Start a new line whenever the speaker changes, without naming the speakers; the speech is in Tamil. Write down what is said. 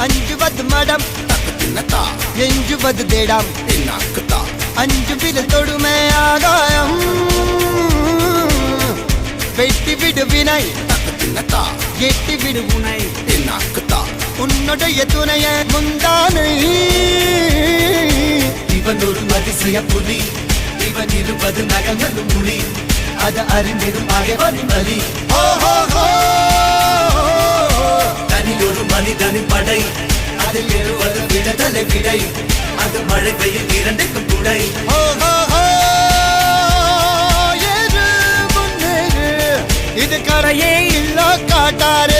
அஞ்சுவது மடம் எஞ்சுவது தேடாம் அஞ்சு விரல் தொடுமே ஆகாயம் வெட்டி விடு வினை எட்டி விடு உனை உன்னுடைய துணைய முந்தானை
இவன் ஒரு அதிசய புலி இவன் இருபது நகங்களும் மொழி அது அறிந்திடும் ஆயவனின் வலி தனியொரு மனிதனின் படை அதில் எழுவது விடுதலை விடை அது மழை பெய்யும் இரண்டுக்கும் துணை
இது கரையே இல்ல காட்டாரே